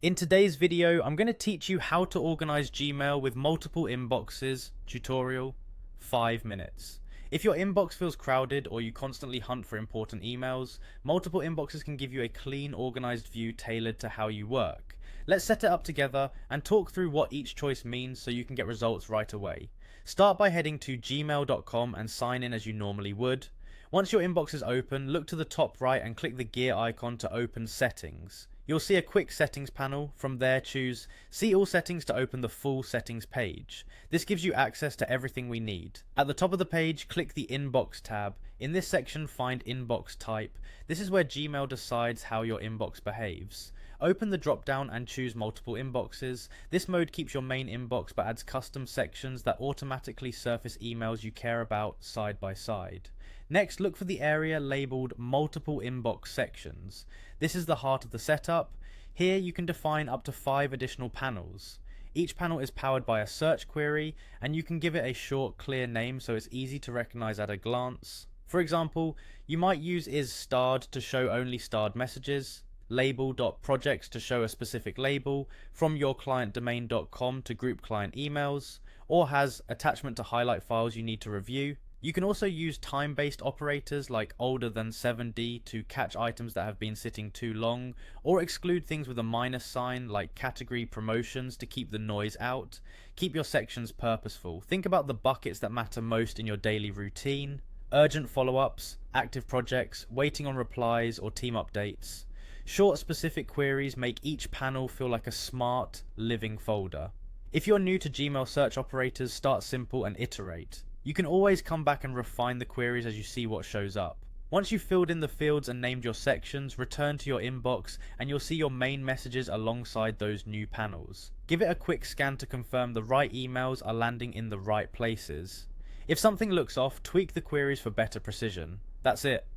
In today's video, I'm going to teach you how to organize Gmail with multiple inboxes, tutorial, 5 minutes. If your inbox feels crowded or you constantly hunt for important emails, multiple inboxes can give you a clean, organized view tailored to how you work. Let's set it up together and talk through what each choice means so you can get results right away. Start by heading to gmail.com and sign in as you normally would. Once your inbox is open, look to the top right and click the gear icon to open settings. You'll see a quick settings panel. From there, choose see all settings to open the full settings page. This gives you access to everything we need. At the top of the page, click the inbox tab. In this section, find inbox type. This is where Gmail decides how your inbox behaves. Open the drop down and choose multiple inboxes. This mode keeps your main inbox but adds custom sections that automatically surface emails you care about side by side. Next, look for the area labeled multiple inbox sections. This is the heart of the setup. Here you can define up to 5 additional panels. Each panel is powered by a search query, and you can give it a short, clear name so it's easy to recognize at a glance. For example, you might use is starred to show only starred messages, label.projects to show a specific label, from your client domain.com to group client emails, or has attachment to highlight files you need to review. You can also use time-based operators like older than 7D to catch items that have been sitting too long, or exclude things with a minus sign like category promotions to keep the noise out. Keep your sections purposeful. Think about the buckets that matter most in your daily routine: urgent follow-ups, active projects, waiting on replies, or team updates. Short specific queries make each panel feel like a smart, living folder. If you're new to Gmail search operators, start simple and iterate. You can always come back and refine the queries as you see what shows up. Once you've filled in the fields and named your sections, return to your inbox and you'll see your main messages alongside those new panels. Give it a quick scan to confirm the right emails are landing in the right places. If something looks off, tweak the queries for better precision. That's it.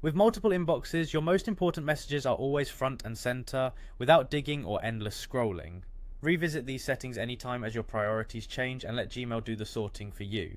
With multiple inboxes, your most important messages are always front and center, without digging or endless scrolling. Revisit these settings anytime as your priorities change and let Gmail do the sorting for you.